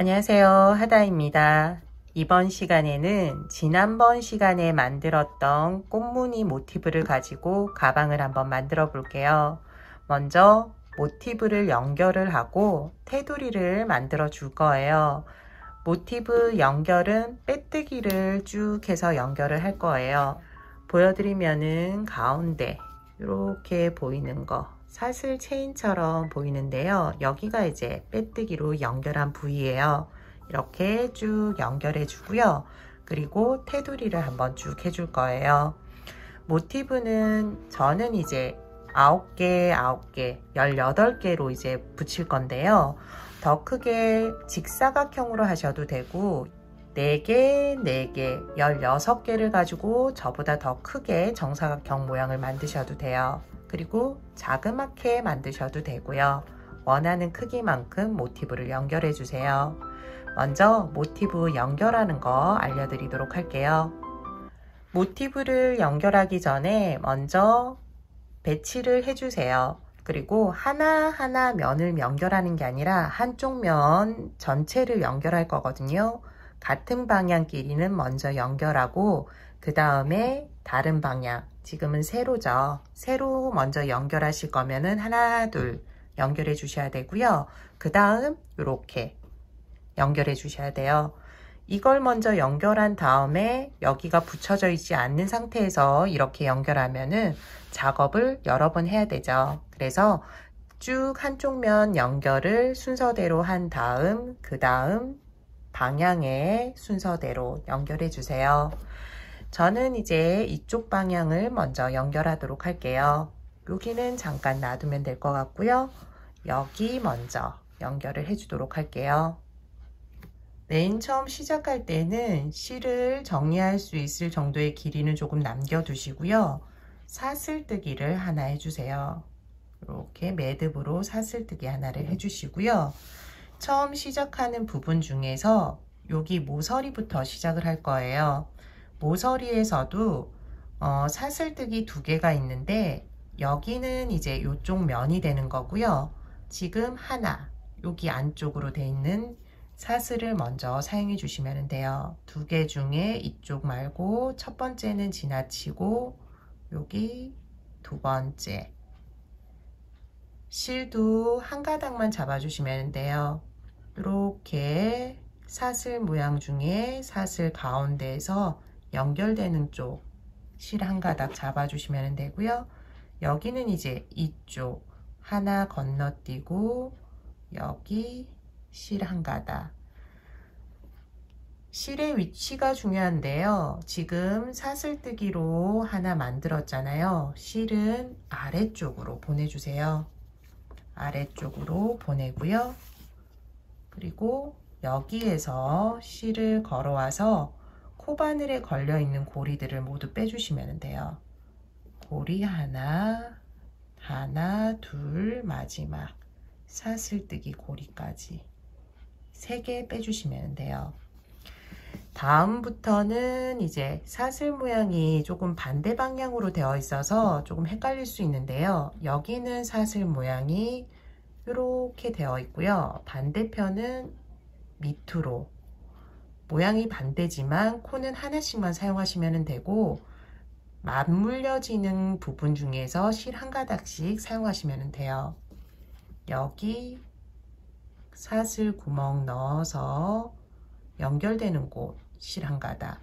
안녕하세요, 하다입니다. 이번 시간에는 지난번 시간에 만들었던 꽃무늬 모티브를 가지고 가방을 한번 만들어 볼게요. 먼저 모티브를 연결을 하고 테두리를 만들어 줄 거예요. 모티브 연결은 빼뜨기를 쭉 해서 연결을 할 거예요. 보여드리면은 가운데 이렇게 보이는 거 사슬 체인처럼 보이는데요. 여기가 이제 빼뜨기로 연결한 부위예요. 이렇게 쭉 연결해 주고요. 그리고 테두리를 한번 쭉 해줄 거예요. 모티브는 저는 이제 9개, 18개로 이제 붙일 건데요. 더 크게 직사각형으로 하셔도 되고 4개, 16개를 가지고 저보다 더 크게 정사각형 모양을 만드셔도 돼요. 그리고 자그맣게 만드셔도 되고요. 원하는 크기만큼 모티브를 연결해 주세요. 먼저 모티브 연결하는 거 알려드리도록 할게요. 모티브를 연결하기 전에 먼저 배치를 해주세요. 그리고 하나하나 면을 연결하는 게 아니라 한쪽 면 전체를 연결할 거거든요. 같은 방향 길이는 먼저 연결하고 그 다음에 다른 방향, 지금은 세로죠. 세로 먼저 연결하실 거면은 하나, 둘 연결해 주셔야 되고요. 그 다음 이렇게 연결해 주셔야 돼요. 이걸 먼저 연결한 다음에 여기가 붙여져 있지 않는 상태에서 이렇게 연결하면은 작업을 여러 번 해야 되죠. 그래서 쭉 한쪽 면 연결을 순서대로 한 다음 그 다음 방향의 순서대로 연결해 주세요. 저는 이제 이쪽 방향을 먼저 연결하도록 할게요. 여기는 잠깐 놔두면 될 것 같고요. 여기 먼저 연결을 해 주도록 할게요. 맨 처음 시작할 때는 실을 정리할 수 있을 정도의 길이는 조금 남겨 두시고요. 사슬뜨기를 하나 해주세요. 이렇게 매듭으로 사슬뜨기 하나를 해주시고요. 처음 시작하는 부분 중에서 여기 모서리부터 시작을 할 거예요. 모서리에서도 사슬뜨기 2개가 있는데 여기는 이제 이쪽 면이 되는 거고요. 지금 하나, 여기 안쪽으로 돼 있는 사슬을 먼저 사용해 주시면 돼요. 2개 중에 이쪽 말고 첫 번째는 지나치고 여기 2번째 실도 한 가닥만 잡아 주시면 돼요. 이렇게 사슬 모양 중에 사슬 가운데에서 연결되는 쪽 실 한 가닥 잡아 주시면 되고요. 여기는 이제 이쪽 하나 건너뛰고 여기 실 한 가닥. 실의 위치가 중요한데요. 지금 사슬뜨기로 하나 만들었잖아요. 실은 아래쪽으로 보내주세요. 아래쪽으로 보내고요. 그리고 여기에서 실을 걸어와서 코바늘에 걸려있는 고리들을 모두 빼주시면 돼요. 고리 하나, 둘, 마지막 사슬뜨기 고리까지 3개 빼주시면 돼요. 다음부터는 이제 사슬 모양이 조금 반대 방향으로 되어 있어서 조금 헷갈릴 수 있는데요. 여기는 사슬 모양이 이렇게 되어 있고요. 반대편은 밑으로 모양이 반대지만 코는 하나씩만 사용하시면 되고 맞물려지는 부분 중에서 실 한 가닥씩 사용하시면 돼요. 여기 사슬 구멍 넣어서 연결되는 곳 실 한 가닥,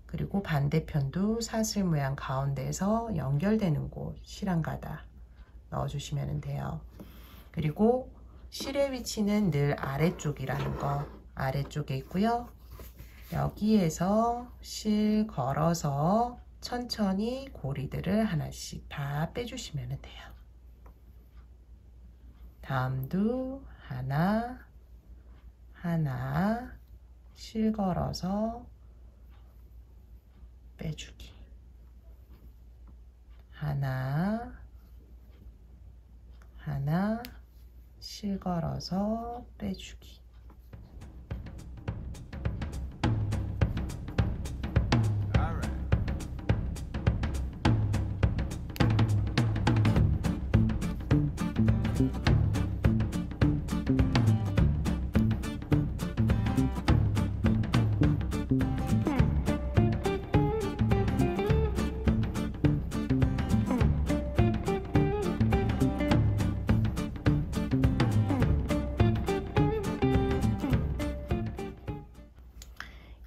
그리고 반대편도 사슬 모양 가운데에서 연결되는 곳 실 한 가닥 넣어 주시면 돼요. 그리고 실의 위치는 늘 아래쪽이라는 거 아래쪽에 있고요. 여기에서 실 걸어서 천천히 고리들을 하나씩 다 빼주시면 돼요. 다음도 하나 실 걸어서 빼주기 하나 실 걸어서 빼주기.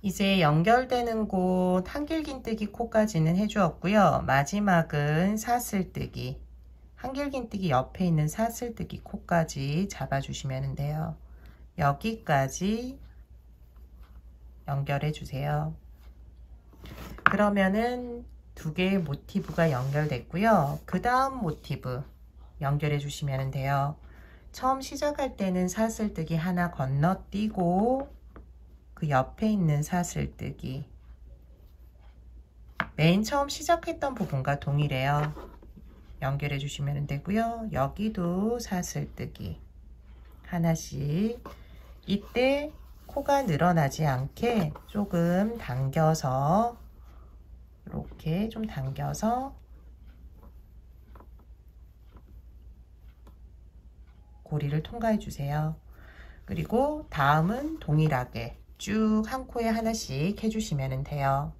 이제 연결되는 곳 한길긴뜨기 코까지는 해주었고요. 마지막은 사슬뜨기, 한길긴뜨기 옆에 있는 사슬뜨기 코까지 잡아주시면 돼요. 여기까지 연결해 주세요. 그러면은 두 개의 모티브가 연결됐고요. 그 다음 모티브 연결해 주시면 돼요. 처음 시작할 때는 사슬뜨기 하나 건너뛰고 그 옆에 있는 사슬뜨기, 맨 처음 시작했던 부분과 동일해요. 연결해 주시면 되고요. 여기도 사슬뜨기 하나씩. 이때 코가 늘어나지 않게 조금 당겨서, 이렇게 좀 당겨서 고리를 통과해 주세요. 그리고 다음은 동일하게 쭉 한 코에 하나씩 해주시면 돼요.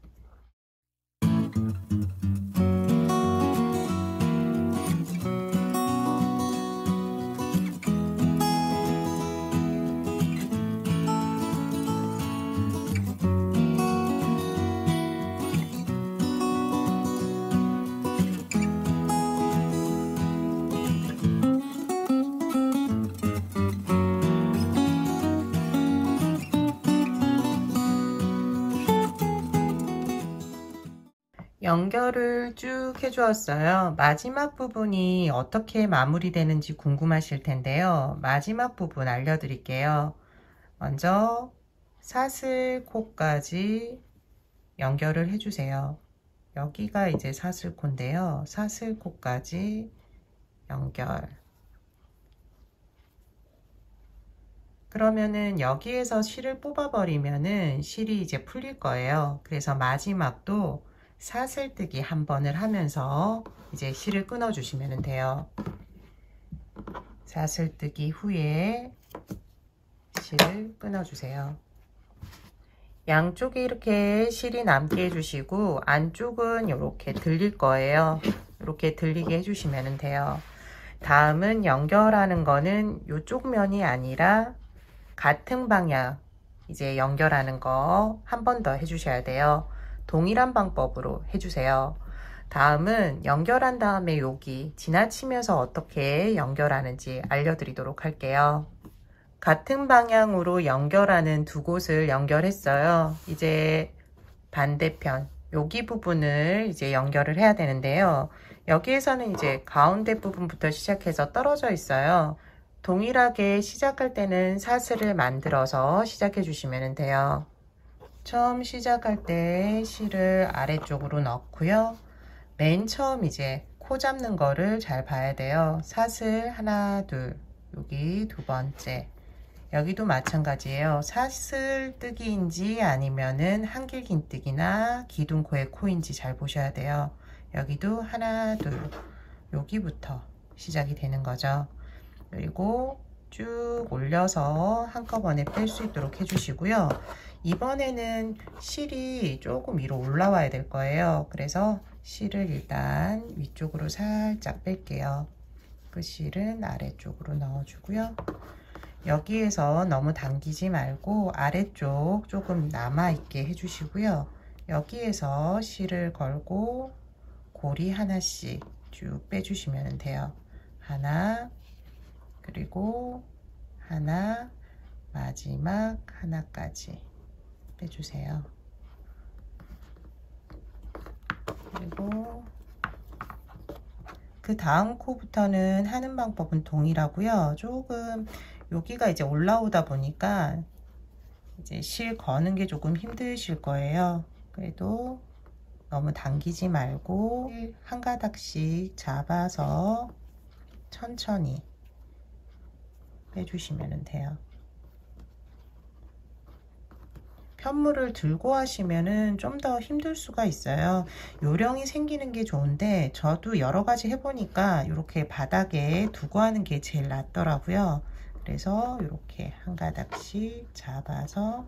연결을 쭉 해주었어요. 마지막 부분이 어떻게 마무리되는지 궁금하실 텐데요. 마지막 부분 알려드릴게요. 먼저 사슬코까지 연결을 해주세요. 여기가 이제 사슬코인데요. 사슬코까지 연결. 그러면은 여기에서 실을 뽑아버리면은 실이 이제 풀릴 거예요. 그래서 마지막도 사슬뜨기 한 번을 하면서 이제 실을 끊어 주시면 돼요. 사슬뜨기 후에 실을 끊어 주세요. 양쪽에 이렇게 실이 남게 해주시고 안쪽은 이렇게 들릴 거예요. 이렇게 들리게 해주시면 돼요. 다음은 연결하는 거는 이쪽 면이 아니라 같은 방향 이제 연결하는 거 한 번 더 해주셔야 돼요. 동일한 방법으로 해주세요. 다음은 연결한 다음에 여기 지나치면서 어떻게 연결하는지 알려드리도록 할게요. 같은 방향으로 연결하는 두 곳을 연결했어요. 이제 반대편 여기 부분을 이제 연결을 해야 되는데요. 여기에서는 이제 가운데 부분부터 시작해서 떨어져 있어요. 동일하게 시작할 때는 사슬을 만들어서 시작해 주시면 돼요. 처음 시작할 때 실을 아래쪽으로 넣고요. 맨 처음 이제 코 잡는 거를 잘 봐야 돼요. 사슬 하나, 둘, 여기 두 번째. 여기도 마찬가지예요. 사슬뜨기인지 아니면은 한길긴뜨기나 기둥코의 코인지 잘 보셔야 돼요. 여기도 하나, 둘, 여기부터 시작이 되는 거죠. 그리고 쭉 올려서 한꺼번에 뺄 수 있도록 해주시고요. 이번에는 실이 조금 위로 올라와야 될 거예요. 그래서 실을 일단 위쪽으로 살짝 뺄게요. 그 실은 아래쪽으로 넣어주고요. 여기에서 너무 당기지 말고 아래쪽 조금 남아있게 해주시고요. 여기에서 실을 걸고 고리 하나씩 쭉 빼주시면 돼요. 하나, 그리고 하나, 마지막 하나까지 빼주세요. 그리고 그 다음 코부터는 하는 방법은 동일하고요. 조금 여기가 이제 올라오다 보니까 이제 실 거는 게 조금 힘드실 거예요. 그래도 너무 당기지 말고 한 가닥씩 잡아서 천천히 빼주시면 돼요. 편물을 들고 하시면은 좀 더 힘들 수가 있어요. 요령이 생기는 게 좋은데 저도 여러 가지 해보니까 이렇게 바닥에 두고 하는 게 제일 낫더라고요. 그래서 이렇게 한 가닥씩 잡아서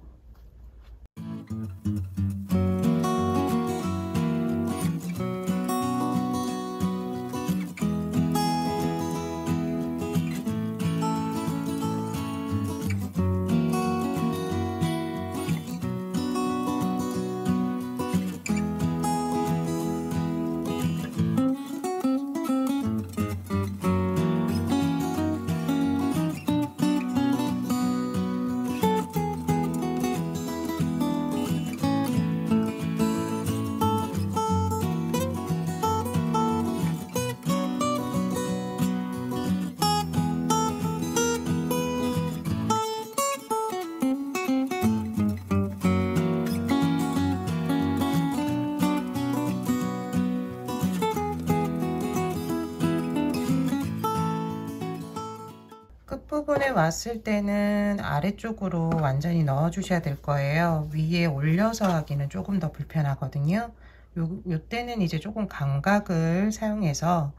윗부분에 왔을 때는 아래쪽으로 완전히 넣어 주셔야 될 거예요. 위에 올려서 하기는 조금 더 불편하거든요. 요때는 이제 조금 감각을 사용해서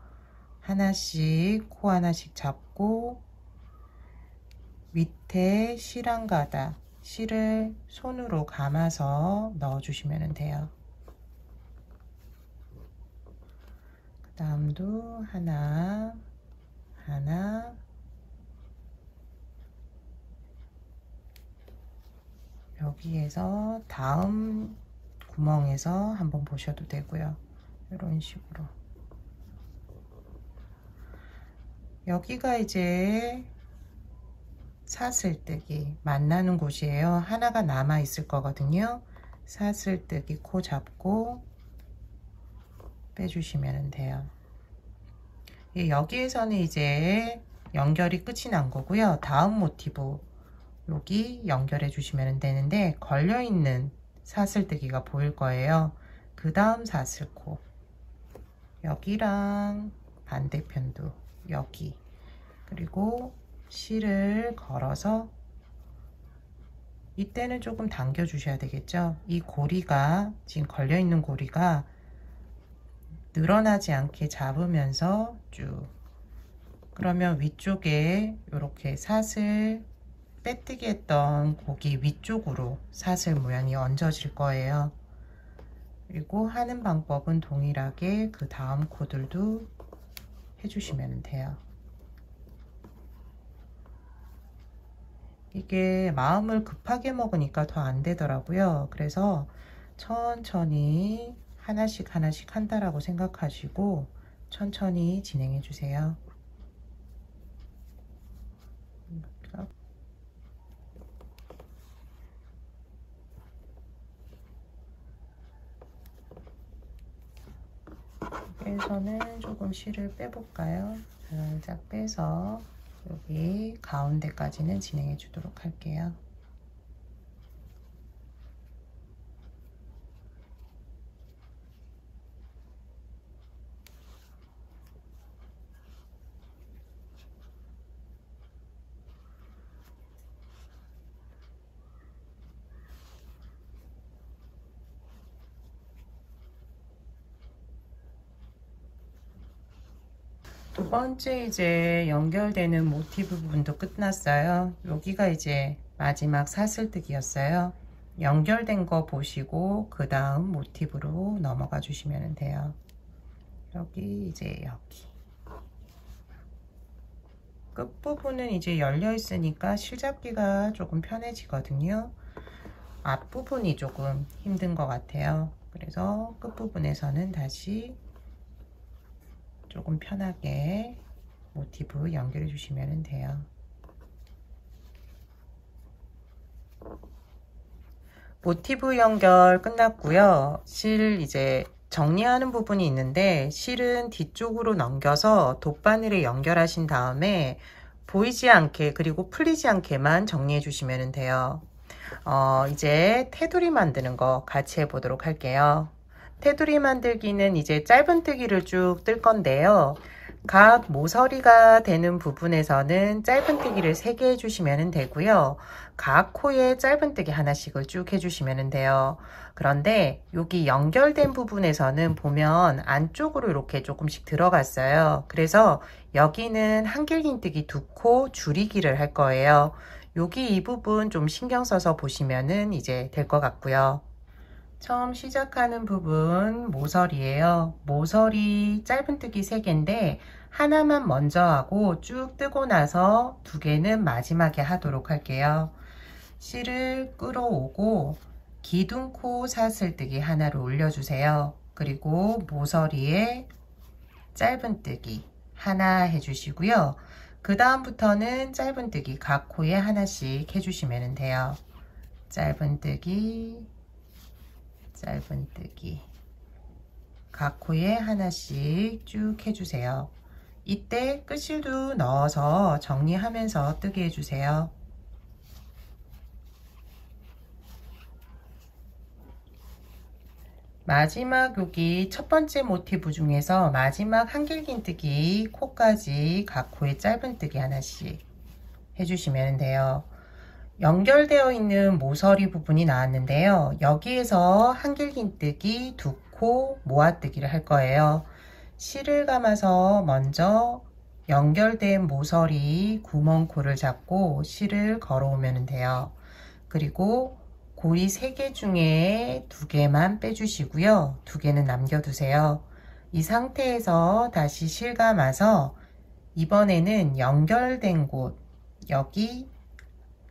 하나씩 코 하나씩 잡고 밑에 실 한 가닥, 실을 손으로 감아서 넣어 주시면 돼요. 그 다음도 하나 여기에서 다음 구멍에서 한번 보셔도 되고요. 이런 식으로 여기가 이제 사슬뜨기 만나는 곳이에요. 하나가 남아 있을 거거든요. 사슬뜨기 코 잡고 빼주시면 돼요. 여기에서는 이제 연결이 끝이 난 거고요. 다음 모티브 여기 연결해 주시면 되는데 걸려있는 사슬뜨기가 보일 거예요. 그 다음 사슬코 여기랑 반대편도 여기 그리고 실을 걸어서 이때는 조금 당겨 주셔야 되겠죠. 이 고리가 지금 걸려 있는 고리가 늘어나지 않게 잡으면서 쭉 그러면 위쪽에 이렇게 사슬 빼뜨기 했던 고기 위쪽으로 사슬 모양이 얹어질 거예요. 그리고 하는 방법은 동일하게 그 다음 코들도 해주시면 돼요. 이게 마음을 급하게 먹으니까 더 안 되더라고요. 그래서 천천히 하나씩 한다라고 생각하시고 천천히 진행해 주세요. 여기에서는 조금 실을 빼볼까요? 살짝 빼서 여기 가운데까지는 진행해 주도록 할게요. 두 번째 이제 연결되는 모티브 부분도 끝났어요. 여기가 이제 마지막 사슬뜨기였어요. 연결된 거 보시고 그 다음 모티브로 넘어가 주시면 돼요. 여기 이제 여기 끝부분은 이제 열려 있으니까 실잡기가 조금 편해지거든요. 앞부분이 조금 힘든 것 같아요. 그래서 끝부분에서는 다시 조금 편하게 모티브 연결해 주시면 돼요. 모티브 연결 끝났고요. 실 이제 정리하는 부분이 있는데 실은 뒤쪽으로 넘겨서 돗바늘에 연결하신 다음에 보이지 않게 그리고 풀리지 않게만 정리해 주시면 돼요. 이제 테두리 만드는 거 같이 해보도록 할게요. 테두리 만들기는 이제 짧은뜨기를 쭉 뜰 건데요. 각 모서리가 되는 부분에서는 짧은뜨기를 3개 해주시면 되고요. 각 코에 짧은뜨기 하나씩을 쭉 해주시면 돼요. 그런데 여기 연결된 부분에서는 보면 안쪽으로 이렇게 조금씩 들어갔어요. 그래서 여기는 한길긴뜨기 2코 줄이기를 할 거예요. 여기 이 부분 좀 신경 써서 보시면은 이제 될 것 같고요. 처음 시작하는 부분 모서리예요. 모서리 짧은뜨기 3개인데 하나만 먼저 하고 쭉 뜨고 나서 2개는 마지막에 하도록 할게요. 실을 끌어오고 기둥코 사슬뜨기 하나를 올려주세요. 그리고 모서리에 짧은뜨기 하나 해주시고요. 그 다음부터는 짧은뜨기 각 코에 하나씩 해주시면 돼요. 짧은뜨기 각 코에 하나씩 쭉 해주세요. 이때 끝실도 넣어서 정리하면서 뜨게 해주세요. 마지막 여기 첫 번째 모티브 중에서 마지막 한길긴뜨기 코까지 각 코에 짧은뜨기 하나씩 해주시면 돼요. 연결되어 있는 모서리 부분이 나왔는데요. 여기에서 한길긴뜨기, 두코, 모아뜨기를 할 거예요. 실을 감아서 먼저 연결된 모서리 구멍코를 잡고 실을 걸어오면 돼요. 그리고 고리 3개 중에 2개만 빼주시고요. 2개는 남겨두세요. 이 상태에서 다시 실 감아서 이번에는 연결된 곳, 여기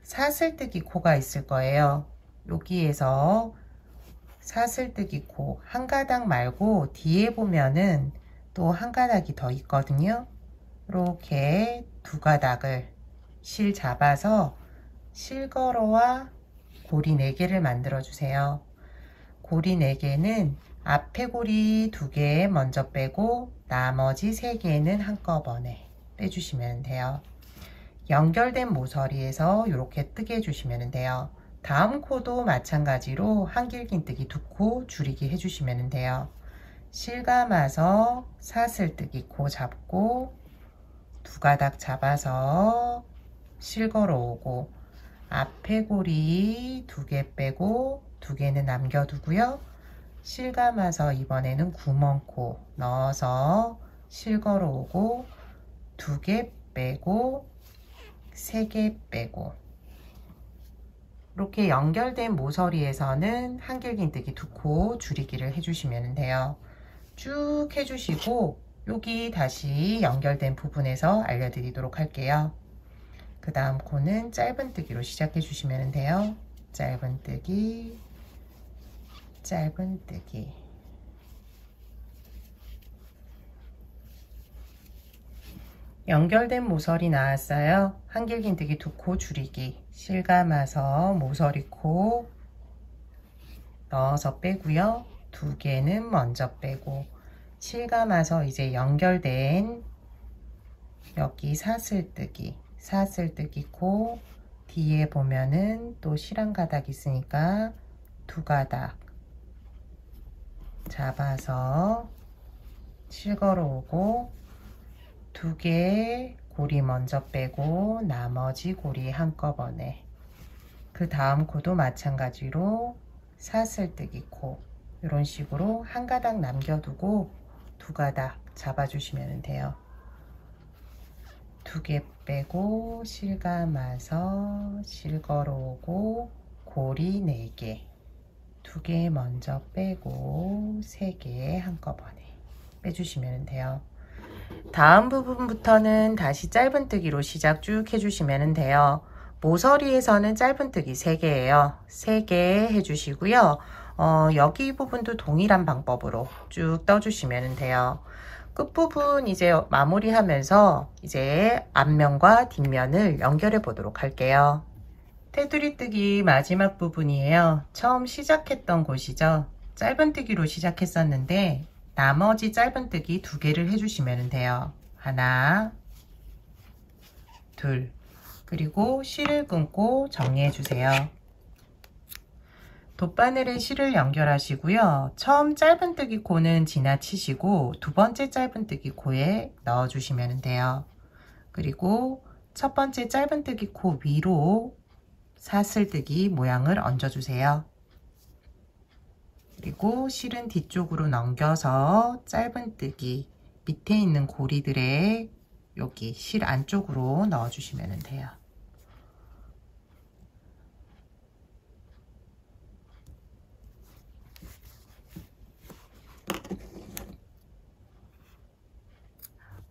사슬뜨기 코가 있을 거예요. 여기에서 사슬뜨기 코 한 가닥 말고 뒤에 보면은 또 한 가닥이 더 있거든요. 이렇게 2가닥을 실 잡아서 실걸어와 고리 4개를 만들어 주세요. 고리 4개는 앞에 고리 2개 먼저 빼고 나머지 3개는 한꺼번에 빼주시면 돼요. 연결된 모서리에서 이렇게 뜨게 해주시면 돼요. 다음 코도 마찬가지로 한길긴뜨기 2코 줄이기 해주시면 돼요. 실 감아서 사슬뜨기 코 잡고 2가닥 잡아서 실 걸어오고 앞에 고리 2개 빼고 2개는 남겨두고요. 실 감아서 이번에는 구멍코 넣어서 실 걸어오고 2개 빼고 3개 빼고 이렇게 연결된 모서리에서는 한길긴뜨기 2코 줄이기를 해주시면 돼요. 쭉 해주시고 여기 다시 연결된 부분에서 알려드리도록 할게요. 그 다음 코는 짧은뜨기로 시작해 주시면 돼요. 짧은뜨기, 짧은뜨기. 연결된 모서리 나왔어요. 한길긴뜨기 2코 줄이기, 실 감아서 모서리 코 넣어서 빼고요. 2개는 먼저 빼고 실 감아서 이제 연결된 여기 사슬뜨기, 사슬뜨기 코 뒤에 보면은 또 실 한 가닥 있으니까 2가닥 잡아서 실 걸어오고 2개 고리 먼저 빼고 나머지 고리 한꺼번에, 그 다음 코도 마찬가지로 사슬뜨기 코 이런 식으로 한 가닥 남겨두고 2가닥 잡아주시면 돼요. 2개 빼고 실 감아서 실 걸어오고 고리 4개, 2개 먼저 빼고 3개 한꺼번에 빼주시면 돼요. 다음 부분부터는 다시 짧은뜨기로 시작 쭉 해주시면 돼요. 모서리에서는 짧은뜨기 3개예요. 3개 해주시고요. 여기 부분도 동일한 방법으로 쭉 떠주시면 돼요. 끝부분 이제 마무리하면서 이제 앞면과 뒷면을 연결해 보도록 할게요. 테두리뜨기 마지막 부분이에요. 처음 시작했던 곳이죠. 짧은뜨기로 시작했었는데 나머지 짧은뜨기 2개를 해주시면 돼요. 하나, 둘, 그리고 실을 끊고 정리해 주세요. 돗바늘에 실을 연결하시고요. 처음 짧은뜨기 코는 지나치시고 2번째 짧은뜨기 코에 넣어주시면 돼요. 그리고 첫 번째 짧은뜨기 코 위로 사슬뜨기 모양을 얹어주세요. 그리고 실은 뒤쪽으로 넘겨서 짧은뜨기 밑에 있는 고리들에 여기 실 안쪽으로 넣어주시면 돼요.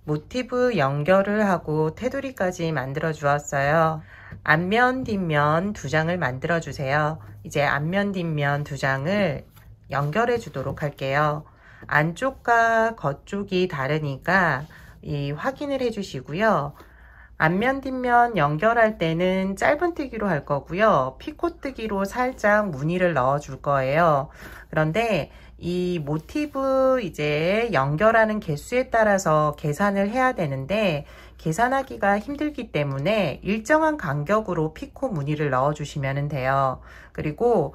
모티브 연결을 하고 테두리까지 만들어 주었어요. 앞면 뒷면 2장을 만들어 주세요. 이제 앞면 뒷면 2장을 연결해 주도록 할게요. 안쪽과 겉쪽이 다르니까 확인을 해 주시고요. 앞면 뒷면 연결할 때는 짧은뜨기로 할 거고요. 피코뜨기로 살짝 무늬를 넣어 줄 거예요. 그런데 이 모티브 이제 연결하는 개수에 따라서 계산을 해야 되는데 계산하기가 힘들기 때문에 일정한 간격으로 피코 무늬를 넣어 주시면 돼요. 그리고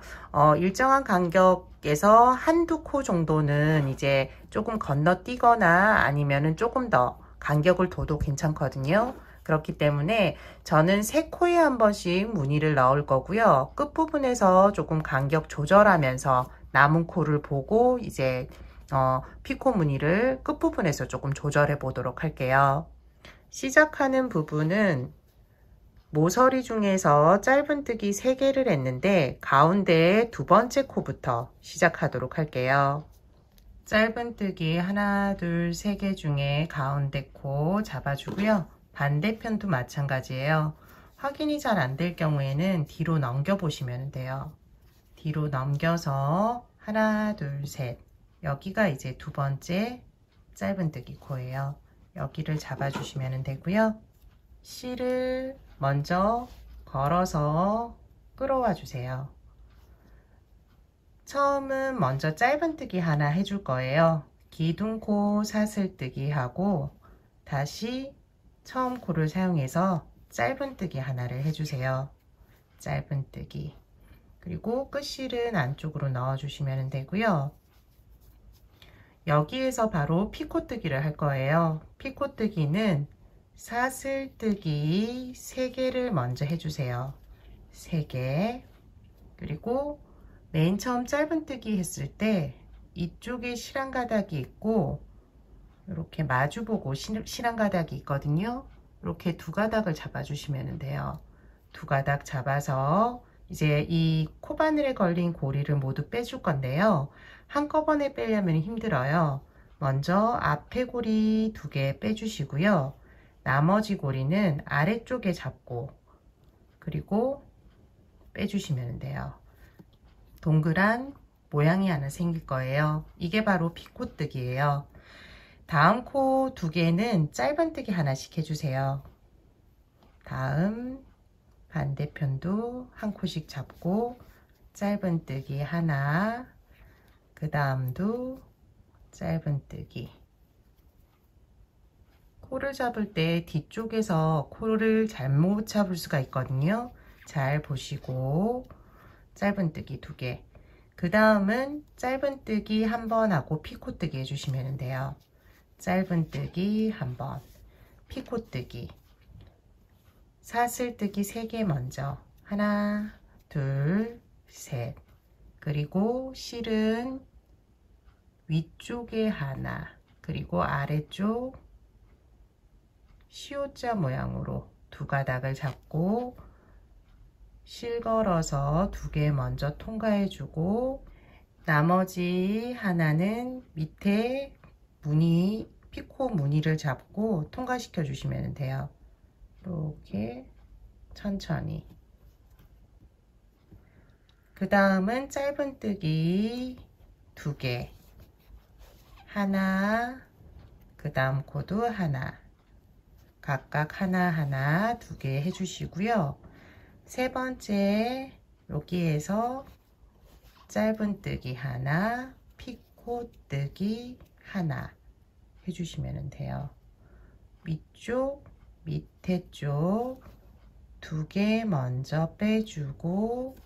일정한 간격에서 한두 코 정도는 이제 조금 건너뛰거나 아니면은 조금 더 간격을 둬도 괜찮거든요. 그렇기 때문에 저는 3코에 한 번씩 무늬를 넣을 거고요. 끝부분에서 조금 간격 조절하면서 남은 코를 보고 이제 피코 무늬를 끝부분에서 조금 조절해 보도록 할게요. 시작하는 부분은 모서리 중에서 짧은뜨기 3개를 했는데 가운데 두 번째 코부터 시작하도록 할게요. 짧은뜨기 하나, 둘, 3개 중에 가운데 코 잡아주고요. 반대편도 마찬가지예요. 확인이 잘 안 될 경우에는 뒤로 넘겨 보시면 돼요. 뒤로 넘겨서 하나, 둘, 셋. 여기가 이제 두 번째 짧은뜨기 코예요. 여기를 잡아주시면 되고요. 실을 먼저 걸어서 끌어와 주세요. 처음은 먼저 짧은뜨기 하나 해줄 거예요. 기둥코 사슬뜨기 하고 다시 처음 코를 사용해서 짧은뜨기 하나를 해주세요. 짧은뜨기. 그리고 끝실은 안쪽으로 넣어주시면 되고요. 여기에서 바로 피코뜨기를 할 거예요. 피코뜨기는 사슬뜨기 3개를 먼저 해주세요. 3개. 그리고 맨 처음 짧은뜨기 했을 때 이쪽에 실안가닥이 있고 이렇게 마주보고 실안가닥이 있거든요. 이렇게 두 가닥을 잡아주시면 돼요. 두 가닥 잡아서 이제 이 코바늘에 걸린 고리를 모두 빼줄 건데요. 한꺼번에 빼려면 힘들어요. 먼저 앞에 고리 2개 빼주시고요. 나머지 고리는 아래쪽에 잡고 그리고 빼주시면 돼요. 동그란 모양이 하나 생길 거예요. 이게 바로 피코뜨기예요. 다음 코 2개는 짧은뜨기 하나씩 해주세요. 다음 반대편도 한 코씩 잡고 짧은뜨기 하나, 그 다음도 짧은뜨기. 코를 잡을 때 뒤쪽에서 코를 잘못 잡을 수가 있거든요. 잘 보시고 짧은뜨기 2개. 그 다음은 짧은뜨기 1번 하고 피코뜨기 해주시면 돼요. 짧은뜨기 1번, 피코뜨기, 사슬뜨기 3개 먼저 하나, 둘, 셋. 그리고 실은 위쪽에 하나, 그리고 아래쪽 시옷자 모양으로 두 가닥을 잡고 실 걸어서 2개 먼저 통과해 주고 나머지 하나는 밑에 무늬, 피코 무늬를 잡고 통과시켜 주시면 돼요. 이렇게 천천히. 그 다음은 짧은뜨기 2개, 하나, 그 다음 코도 하나, 각각 하나하나 2개 해주시고요. 세 번째 여기에서 짧은뜨기 하나, 피코뜨기 하나 해주시면 돼요. 위쪽, 밑에 쪽 2개 먼저 빼주고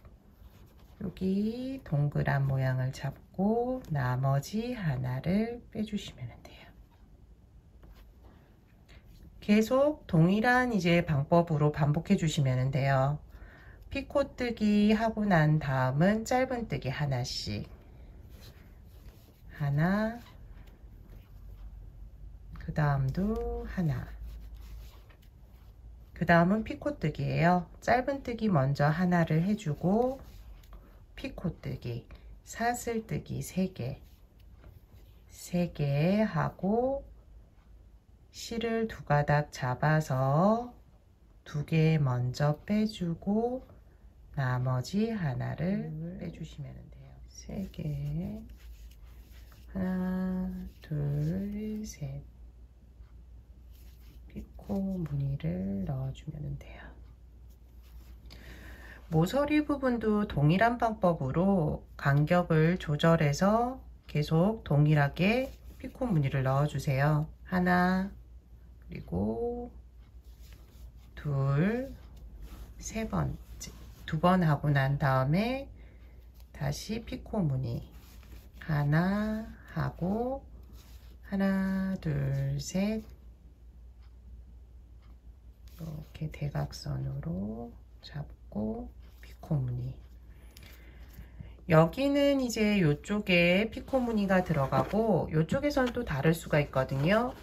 여기 동그란 모양을 잡고 나머지 하나를 빼주시면 돼요. 계속 동일한 이제 방법으로 반복해 주시면 돼요. 피코뜨기 하고 난 다음은 짧은뜨기 하나씩, 하나, 그 다음도 하나, 그 다음은 피코뜨기예요. 짧은뜨기 먼저 하나를 해주고 피코뜨기, 사슬뜨기 3개, 3개 하고 실을 2가닥 잡아서 2개 먼저 빼주고 나머지 하나를 빼주시면 돼요. 3개, 하나, 둘, 셋. 피코 무늬를 넣어주면 돼요. 모서리 부분도 동일한 방법으로 간격을 조절해서 계속 동일하게 피코 무늬를 넣어주세요. 하나, 그리고 둘, 세 번째, 2번 하고 난 다음에 다시 피코 무늬 하나 하고 하나, 둘, 셋, 이렇게 대각선으로 잡고 피코 무늬. 여기는 이제 이쪽에 피코 무늬가 들어가고 이쪽에서는 또 다를 수가 있거든요.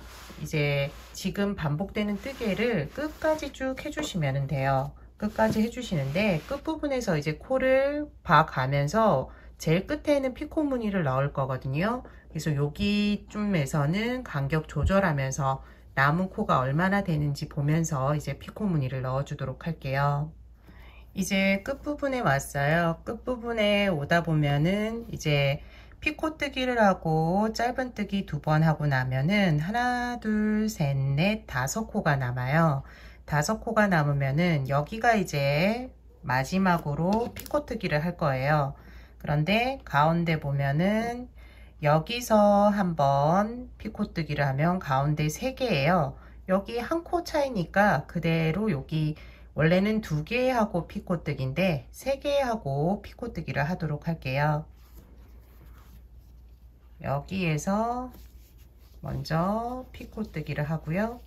이제 지금 반복되는 뜨개를 끝까지 쭉 해주시면 돼요. 끝까지 해주시는데 끝부분에서 이제 코를 봐가면서 제일 끝에는 피코 무늬를 넣을 거거든요. 그래서 여기쯤에서는 간격 조절하면서 남은 코가 얼마나 되는지 보면서 이제 피코 무늬를 넣어 주도록 할게요. 이제 끝부분에 왔어요. 끝부분에 오다 보면은 이제 피코뜨기를 하고 짧은뜨기 2번 하고 나면은 하나, 둘, 셋, 넷, 5코가 남아요. 5코가 남으면은 여기가 이제 마지막으로 피코뜨기를 할 거예요. 그런데 가운데 보면은 여기서 한번 피코뜨기를 하면 가운데 3개예요. 여기 한 코 차이니까 그대로 여기 원래는 2개 하고 피코뜨기인데 3개 하고 피코뜨기를 하도록 할게요. 여기에서 먼저 피코뜨기를 하고요.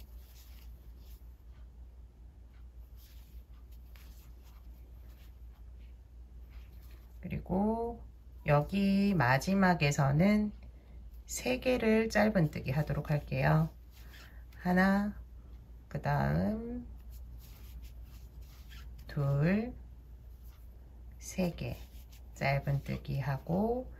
그리고 여기 마지막에서는 3개를 짧은뜨기 하도록 할게요. 하나, 그 다음 둘, 3개 짧은뜨기 하고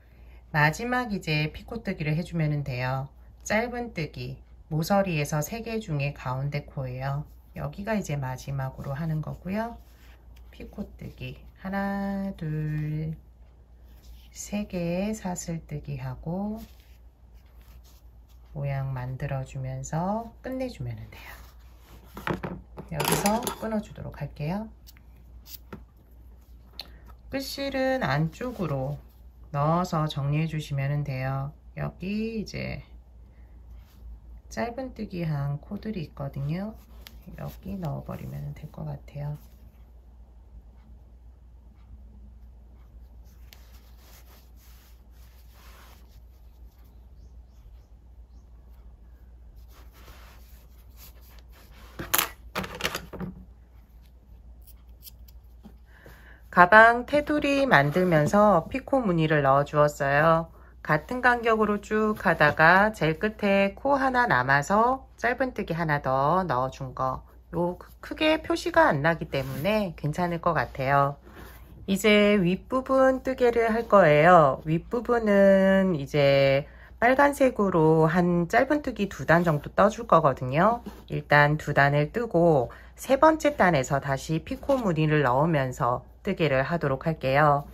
마지막 이제 피코뜨기를 해주면 돼요. 짧은뜨기 모서리에서 3개 중에 가운데 코예요. 여기가 이제 마지막으로 하는 거고요. 피코뜨기 하나, 둘, 3개의 사슬뜨기 하고 모양 만들어 주면서 끝내주면 돼요. 여기서 끊어 주도록 할게요. 끝실은 안쪽으로 넣어서 정리해 주시면 돼요. 여기 이제 짧은뜨기 한 코들이 있거든요. 여기 넣어 버리면 될 것 같아요. 가방 테두리 만들면서 피코 무늬를 넣어 주었어요. 같은 간격으로 쭉 하다가 제일 끝에 코 하나 남아서 짧은뜨기 하나 더 넣어 준 거. 요 크게 표시가 안 나기 때문에 괜찮을 것 같아요. 이제 윗부분 뜨개를 할 거예요. 윗부분은 이제 빨간색으로 한 짧은뜨기 2단 정도 떠줄 거거든요. 일단 2단을 뜨고 3번째 단에서 다시 피코 무늬를 넣으면서 뜨개를 하도록 할게요.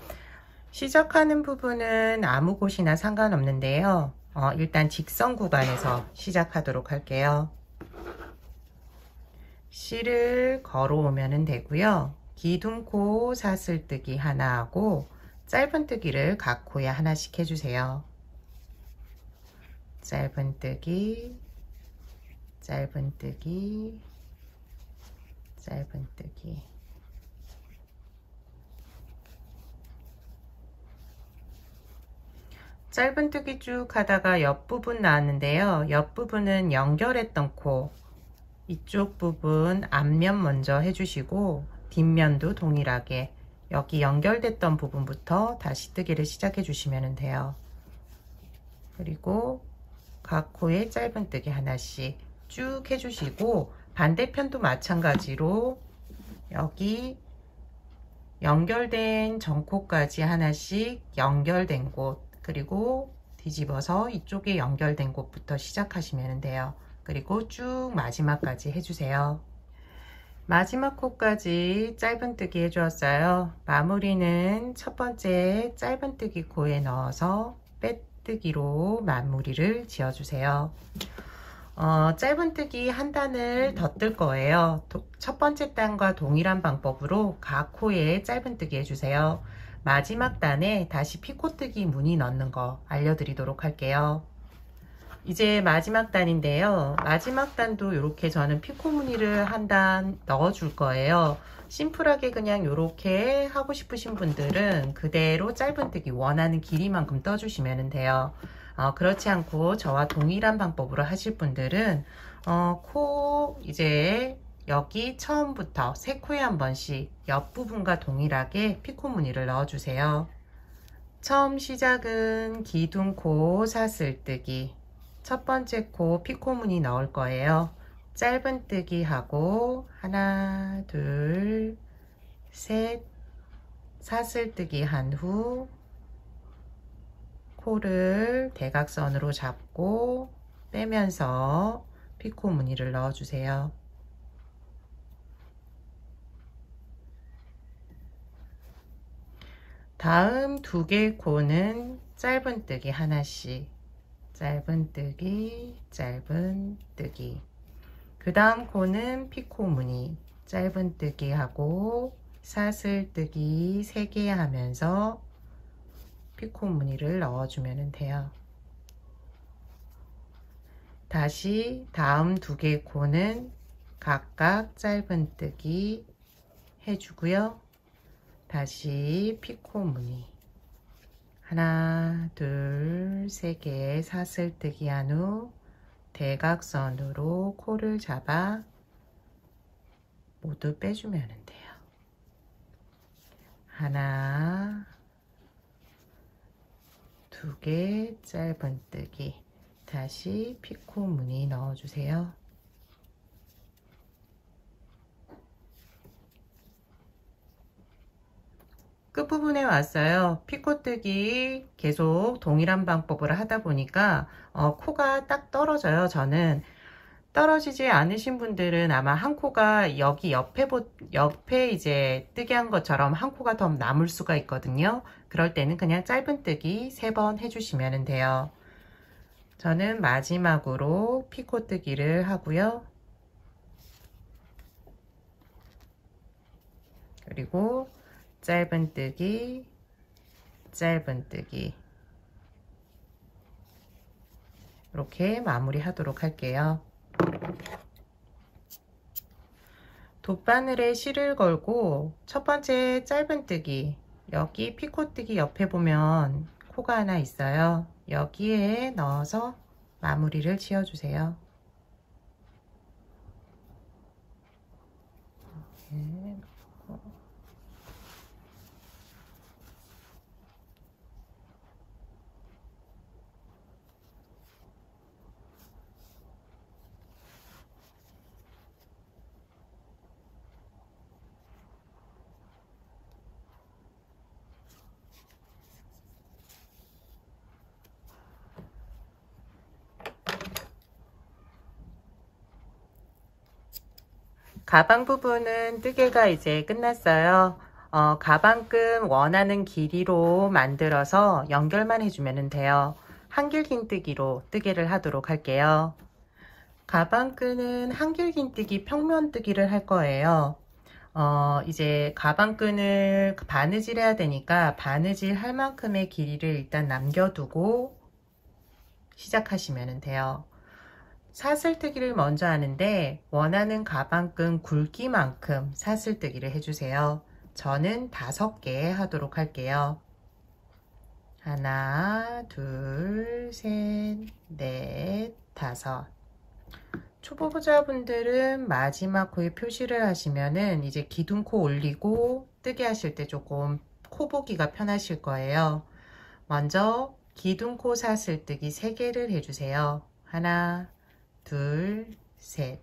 시작하는 부분은 아무 곳이나 상관없는데요. 일단 직선 구간에서 시작하도록 할게요. 실을 걸어오면 되고요. 기둥코 사슬뜨기 하나 하고 짧은뜨기를 각 코에 하나씩 해주세요. 짧은뜨기, 짧은뜨기, 짧은뜨기. 짧은뜨기 쭉 하다가 옆부분 나왔는데요. 옆부분은 연결했던 코, 이쪽 부분 앞면 먼저 해주시고 뒷면도 동일하게 여기 연결됐던 부분부터 다시 뜨기를 시작해 주시면 돼요. 그리고 각 코에 짧은뜨기 하나씩 쭉 해주시고 반대편도 마찬가지로 여기 연결된 전코까지 하나씩 연결된 곳, 그리고 뒤집어서 이쪽에 연결된 곳부터 시작하시면 돼요. 그리고 쭉 마지막까지 해주세요. 마지막 코까지 짧은뜨기 해주었어요. 마무리는 첫 번째 짧은뜨기 코에 넣어서 빼뜨기로 마무리를 지어주세요. 짧은뜨기 한 단을 더 뜰 거예요. 첫 번째 단과 동일한 방법으로 각 코에 짧은뜨기 해주세요. 마지막 단에 다시 피코뜨기 무늬 넣는 거 알려드리도록 할게요. 이제 마지막 단인데요. 마지막 단도 이렇게 저는 피코 무늬를 한 단 넣어 줄 거예요. 심플하게 그냥 이렇게 하고 싶으신 분들은 그대로 짧은뜨기 원하는 길이만큼 떠주시면 돼요. 그렇지 않고 저와 동일한 방법으로 하실 분들은 코 이제 여기 처음부터 세 코에 한 번씩 옆부분과 동일하게 피코 무늬를 넣어주세요. 처음 시작은 기둥코 사슬뜨기, 첫 번째 코 피코 무늬 넣을 거예요. 짧은뜨기 하고 하나, 둘, 셋, 사슬뜨기 한 후 코를 대각선으로 잡고 빼면서 피코 무늬를 넣어주세요. 다음 두 개의 코는 짧은뜨기 하나씩, 짧은뜨기, 짧은뜨기. 그 다음 코는 피코 무늬, 짧은뜨기 하고 사슬뜨기 3개 하면서 피코 무늬를 넣어주면 돼요. 다시 다음 두 개의 코는 각각 짧은뜨기 해주고요. 다시 피코 무늬 하나, 둘, 3개 사슬뜨기 한 후 대각선으로 코를 잡아 모두 빼주면 돼요. 하나, 두 개 짧은뜨기, 다시 피코 무늬 넣어주세요. 끝부분에 왔어요. 피코뜨기 계속 동일한 방법으로 하다 보니까 코가 딱 떨어져요. 저는 떨어지지 않으신 분들은 아마 한 코가 여기 옆에 이제 뜨게 한 것처럼 한 코가 더 남을 수가 있거든요. 그럴 때는 그냥 짧은뜨기 3번 해주시면 돼요. 저는 마지막으로 피코뜨기를 하고요. 그리고 짧은뜨기, 짧은뜨기 이렇게 마무리 하도록 할게요. 돗바늘에 실을 걸고 첫 번째 짧은뜨기, 여기 피코뜨기 옆에 보면 코가 하나 있어요. 여기에 넣어서 마무리를 지어주세요. 이렇게 넣고. 가방 부분은 뜨개가 이제 끝났어요. 가방끈 원하는 길이로 만들어서 연결만 해주면 돼요. 한길긴뜨기로 뜨개를 하도록 할게요. 가방끈은 한길긴뜨기 평면뜨기를 할 거예요. 이제 가방끈을 바느질 해야 되니까 바느질 할 만큼의 길이를 일단 남겨두고 시작하시면 돼요. 사슬뜨기를 먼저 하는데 원하는 가방끈 굵기만큼 사슬뜨기를 해주세요. 저는 5개 하도록 할게요. 하나, 둘, 셋, 넷, 5. 초보자분들은 마지막 코에 표시를 하시면은 이제 기둥코 올리고 뜨개 하실 때 조금 코 보기가 편하실 거예요. 먼저 기둥코 사슬뜨기 3개를 해주세요. 하나, 둘, 셋.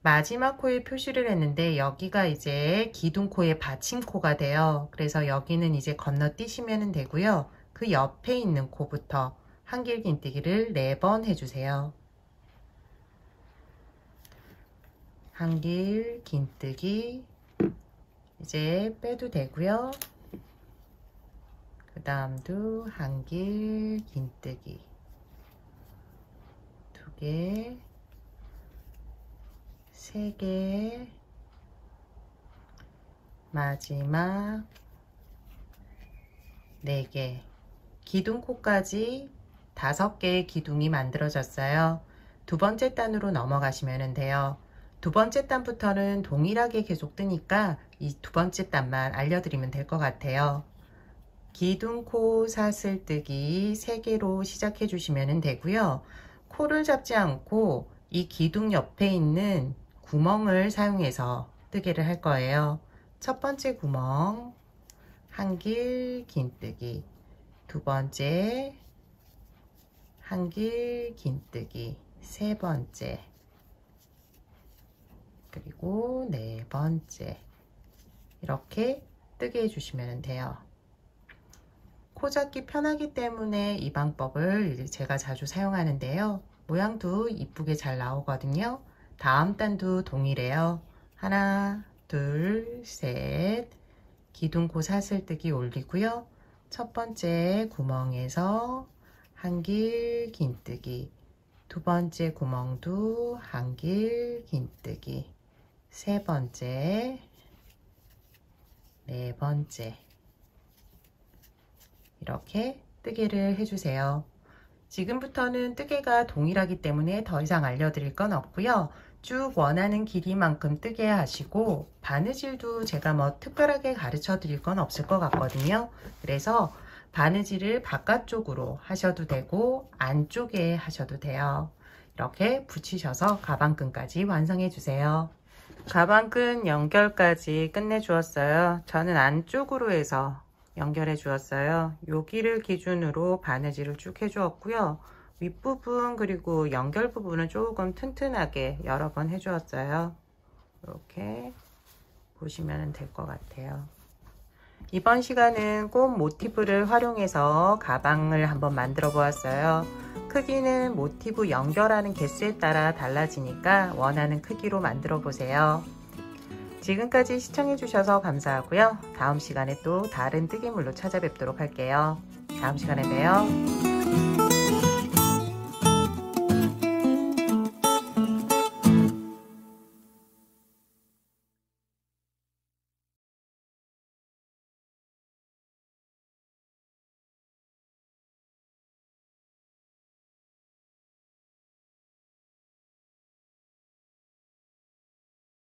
마지막 코에 표시를 했는데 여기가 이제 기둥코의 받침코가 돼요. 그래서 여기는 이제 건너뛰시면 되고요. 그 옆에 있는 코부터 한길긴뜨기를 4번 해주세요. 한길긴뜨기 이제 빼도 되고요. 그 다음도 한길긴뜨기 2개, 3개, 마지막 4개. 기둥코까지 5개의 기둥이 만들어졌어요. 두 번째 단으로 넘어가시면 돼요. 두 번째 단부터는 동일하게 계속 뜨니까 이 두 번째 단만 알려드리면 될 것 같아요. 기둥코 사슬뜨기 3개로 시작해 주시면 되고요. 코를 잡지 않고 이 기둥 옆에 있는 구멍을 사용해서 뜨개를 할 거예요. 첫 번째 구멍 한길 긴뜨기, 두 번째 한길 긴뜨기, 세 번째, 그리고 네 번째, 이렇게 뜨게 해주시면 돼요. 코 잡기 편하기 때문에 이 방법을 제가 자주 사용하는데요. 모양도 이쁘게 잘 나오거든요. 다음 단도 동일해요. 하나, 둘, 셋, 기둥코 사슬뜨기 올리고요. 첫 번째 구멍에서 한길 긴뜨기, 두 번째 구멍도 한길 긴뜨기, 세 번째, 네 번째, 이렇게 뜨개를 해주세요. 지금부터는 뜨개가 동일하기 때문에 더 이상 알려드릴 건 없고요. 쭉 원하는 길이만큼 뜨게 하시고, 바느질도 제가 뭐 특별하게 가르쳐 드릴 건 없을 것 같거든요. 그래서 바느질을 바깥쪽으로 하셔도 되고 안쪽에 하셔도 돼요. 이렇게 붙이셔서 가방끈까지 완성해 주세요. 가방끈 연결까지 끝내 주었어요. 저는 안쪽으로 해서 연결해 주었어요. 여기를 기준으로 바느질을 쭉 해 주었고요. 윗부분 그리고 연결 부분은 조금 튼튼하게 여러 번 해 주었어요. 이렇게 보시면 될 것 같아요. 이번 시간은 꽃 모티브를 활용해서 가방을 한번 만들어 보았어요. 크기는 모티브 연결하는 개수에 따라 달라지니까 원하는 크기로 만들어 보세요. 지금까지 시청해 주셔서 감사하고요. 다음 시간에 또 다른 뜨개물로 찾아뵙도록 할게요. 다음 시간에 봬요.